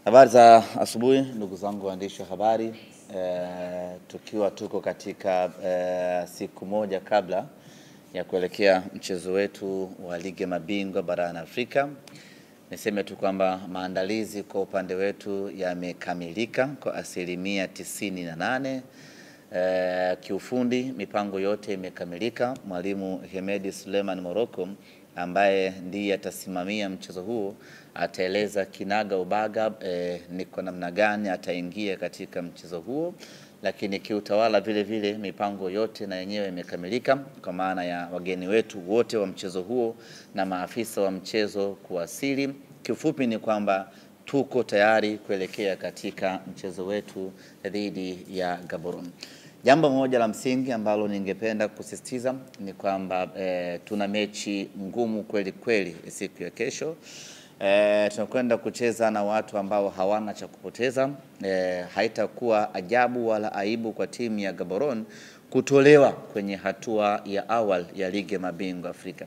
Habari za asubuhi ndugu zangu waandishi wa habari. Tukiwa tuko katika siku moja kabla ya kuelekea mchezo wetu wa ligi ya mabingwa barani Afrika. Niseme tu kwamba maandalizi kwa upande wetu yamekamilika kwa asilimia 98. Kiufundi mipango yote imekamilika. Mwalimu Hemedi Suleiman Morocco ambaye ndiye atasimamia mchezo huu ataeleza kinaga ubaga ni kwa namna gani ataingia katika mchezo huo, lakini kiutawala vile vile mipango yote na yenyewe imekamilika kwa maana ya wageni wetu wote wa mchezo huo na maafisa wa mchezo kuwasili. Kiufupi ni kwamba tuko tayari kuelekea katika mchezo wetu dhidi ya Gaborone. Jambo moja la msingi ambalo ningependa kusisitiza ni kwamba tuna mechi ngumu kweli kweli siku ya kesho. Tunakwenda kucheza na watu ambao hawana cha kupoteza. Haitakuwa ajabu wala aibu kwa timu ya Gaborone kutolewa kwenye hatua ya awali ya ligi ya mabingwa Afrika.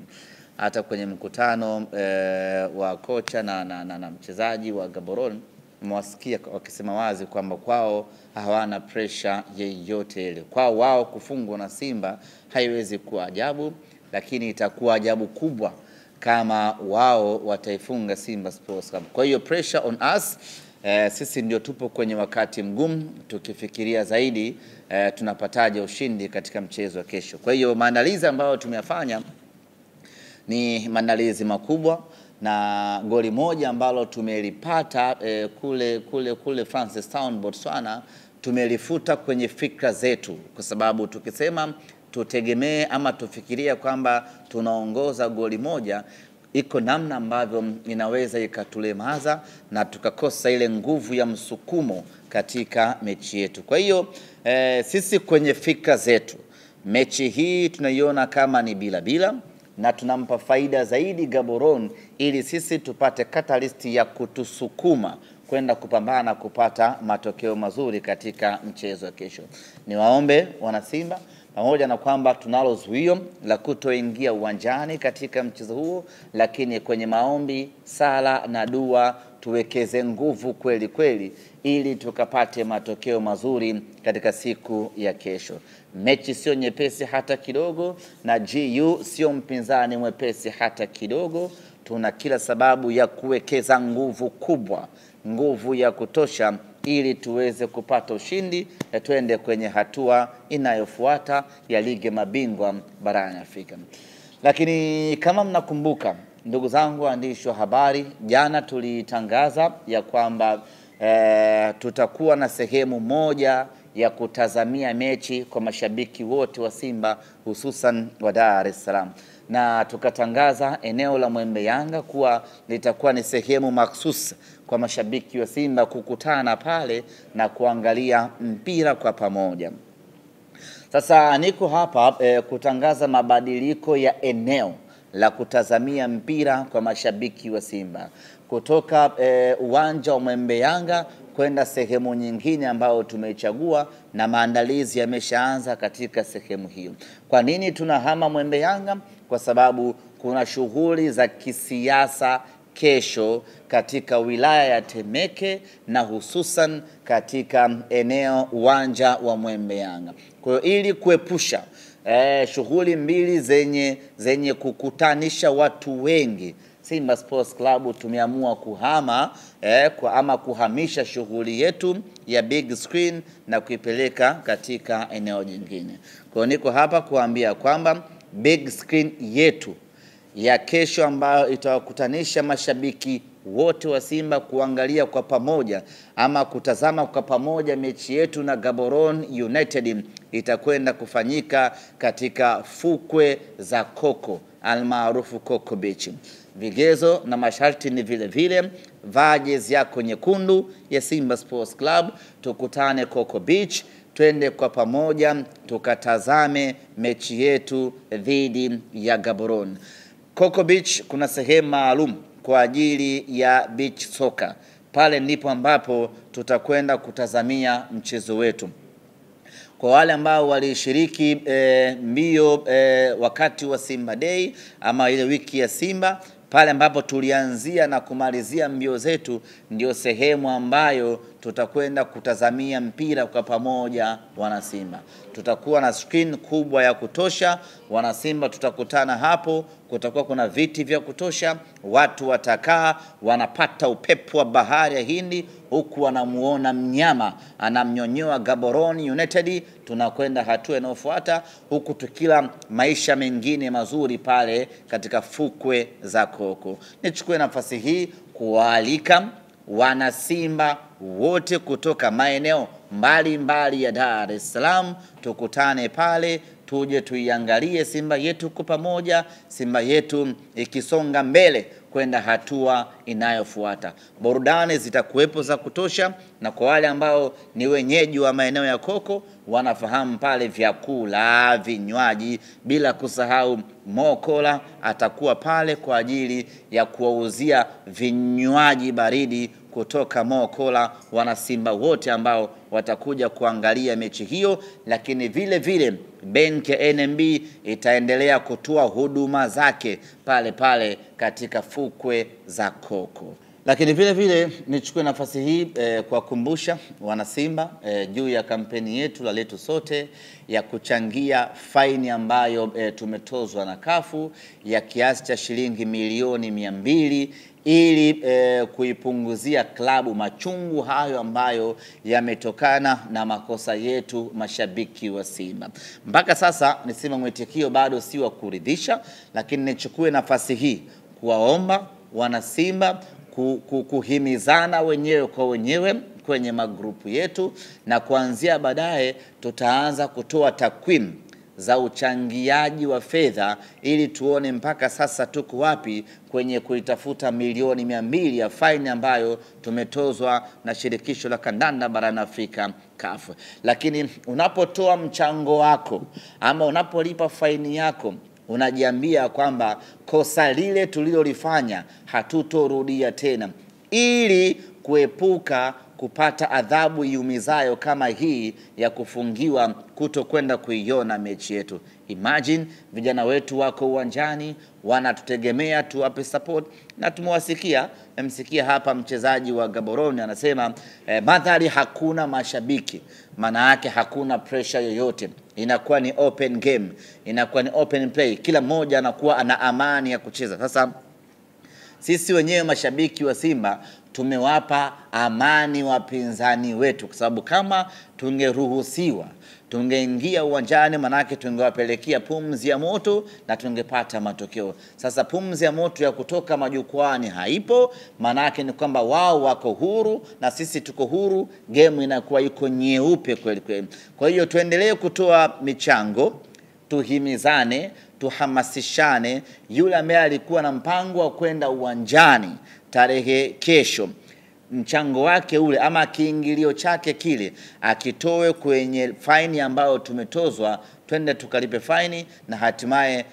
Hata kwenye mkutano wa kocha na mchezaji wa Gaborone mwasikia wakisema wazi kwamba kwao hawana pressure yeyote ile. Kwao wao kufungwa na Simba haiwezi kuwa ajabu, lakini itakuwa ajabu kubwa kama wao wataifunga Simba Sports Club. Kwa hiyo pressure on us. Sisi ndio tupo kwenye wakati mgumu tukifikiria zaidi tunapataje ushindi katika mchezo wa kesho. Kwa hiyo maandalizi ambayo tumeyafanya ni maandalizi makubwa, na goli moja ambalo tumelipata kule Francistown Botswana tumelifuta kwenye fikra zetu, kwa sababu tukisema tutegemee ama tufikiria kwamba tunaongoza goli moja, iko namna ambavyo inaweza ikatulemaza na tukakosa ile nguvu ya msukumo katika mechi yetu. Kwa hiyo sisi kwenye fikra zetu mechi hii tunaiona kama ni bila na tunampa faida zaidi Gaborone ili sisi tupate catalyst ya kutusukuma kwenda kupambana kupata matokeo mazuri katika mchezo wa kesho. Niwaombe wana Simba, pamoja na kwamba tunalo zuio la kutoingia uwanjani katika mchezo huo, lakini kwenye maombi, sala na dua tuwekeze nguvu kweli kweli ili tukapate matokeo mazuri katika siku ya kesho. Mechi sio nyepesi hata kidogo, na GU sio mpinzani mwepesi hata kidogo. Tuna kila sababu ya kuwekeza nguvu kubwa, nguvu ya kutosha ili tuweze kupata ushindi na tuende kwenye hatua inayofuata ya ligi mabingwa barani Afrika. Lakini kama mnakumbuka ndugu zangu waandishi wa habari, jana tulitangaza ya kwamba tutakuwa na sehemu moja ya kutazamia mechi kwa mashabiki wote wa Simba hususan wa Dar es Salaam, na tukatangaza eneo la Mwembe Yanga kuwa litakuwa ni sehemu mahsusi kwa mashabiki wa Simba kukutana pale na kuangalia mpira kwa pamoja. Sasa niko hapa kutangaza mabadiliko ya eneo la kutazamia mpira kwa mashabiki wa Simba kutoka uwanja wa Mwembe Yanga kwenda sehemu nyingine ambayo tumechagua, na maandalizi yameshaanza katika sehemu hiyo. Kwa nini tunahama Mwembe Yanga? Kwa sababu kuna shughuli za kisiasa kesho katika wilaya ya Temeke na hususan katika eneo uwanja wa Mwembe Yanga. Kwa hiyo ili kuepusha shughuli mbili zenye kukutanisha watu wengi, Simba Sports Club tumeamua kuhamisha shughuli yetu ya big screen na kuipeleka katika eneo jingine. Kwa hiyo niko hapa kuambia kwamba big screen yetu ya kesho ambayo itawakutanisha mashabiki wote wa Simba kuangalia kwa pamoja ama kutazama kwa pamoja mechi yetu na Gaborone United itakwenda kufanyika katika fukwe za Coco almaarufu Coco Beach. Vigezo na masharti ni vile vile, vaa jezi yako nyekundu ya Simba Sports Club, tukutane Coco Beach, twende kwa pamoja tukatazame mechi yetu dhidi ya Gaborone. Coco Beach kuna sehemu maalum kwa ajili ya beach soccer. Pale ndipo ambapo tutakwenda kutazamia mchezo wetu. Kwa wale ambao walishiriki mbio wakati wa Simba Day ama ile wiki ya Simba, pale ambapo tulianzia na kumalizia mbio zetu, ndio sehemu ambayo tutakwenda kutazamia mpira kwa pamoja. Wanasimba, tutakuwa na screen kubwa ya kutosha. Wanasimba tutakutana hapo, kutakuwa kuna viti vya kutosha, watu watakaa wanapata upepo wa bahari ya Hindi, huku wanamuona mnyama anamnyonyoa Gaborone United. Tunakwenda hatua inayofuata, huku tukila maisha mengine mazuri pale katika fukwe za Koko. Nichukue nafasi hii kuwaalika Wanasimba wote kutoka maeneo mbalimbali ya Dar es Salaam, tukutane pale, tuje tuiangalie Simba yetu kwa pamoja, Simba yetu ikisonga mbele kwenda hatua inayofuata. Burudani zitakuwepo za kutosha, na kwa wale ambao ni wenyeji wa maeneo ya Koko wanafahamu pale vyakula, vinywaji, bila kusahau Mokola atakuwa pale kwa ajili ya kuwauzia vinywaji baridi kutoka Mokola Wanasimba wote ambao watakuja kuangalia mechi hiyo. Lakini vile vile benki ya NMB itaendelea kutoa huduma zake pale pale katika fukwe za Koko. Lakini vile vile nichukue nafasi hii kwa kukumbusha Wanasimba juu ya kampeni yetu la Letu Sote ya kuchangia faini ambayo tumetozwa na kafu ya kiasi cha shilingi milioni 200 ili kuipunguzia klabu machungu hayo ambayo yametokana na makosa yetu mashabiki wa Simba. Mpaka sasa nisema mwitikio bado si wa kuridhisha, lakini nichukue nafasi hii kuwaomba Wanasimba kuhimizana wenyewe kwa wenyewe kwenye magrupu yetu, na kuanzia baadaye tutaanza kutoa takwimu za uchangiaji wa fedha ili tuone mpaka sasa tuko wapi kwenye kuitafuta milioni 200 ya faini ambayo tumetozwa na shirikisho la kandanda barani Afrika CAF. Lakini unapotoa mchango wako ama unapolipa faini yako, unajiambia kwamba kosa lile tulilolifanya hatutorudia tena, ili kuepuka kupata adhabu iumizayo kama hii ya kufungiwa kutokwenda kuiona mechi yetu. Imagine vijana wetu wako uwanjani wanatutegemea tuwape support, na tumewasikia msikia hapa mchezaji wa Gaborone anasema madhari hakuna mashabiki, maana yake hakuna pressure yoyote, inakuwa ni open game, inakuwa ni open play, kila mmoja anakuwa ana amani ya kucheza. Sasa sisi wenyewe mashabiki wa Simba tumewapa amani wapinzani wetu, kwa sababu kama tungeruhusiwa tungeingia uwanjani, manake tungewapelekea pumzi ya moto na tungepata matokeo. Sasa pumzi ya moto ya kutoka majukwani haipo, manake ni kwamba wao wako huru na sisi tuko huru, game inakuwa iko nyeupe kweli kweli. Kwa hiyo tuendelee kutoa michango, tuhimizane, tuhamasishane. Yule ambaye alikuwa na mpango wa kwenda uwanjani tarehe kesho, mchango wake ule ama kiingilio chake kile akitoe kwenye faini ambayo tumetozwa, twende tukalipe faini na hatimaye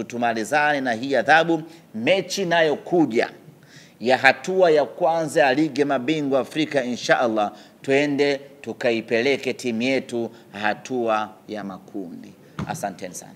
tumalizane na hii adhabu. Mechi nayo kuja ya hatua ya kwanza ya Ligi Mabingwa Afrika, inshallah twende tukaipeleke timu yetu hatua ya makundi. Asanteni sana.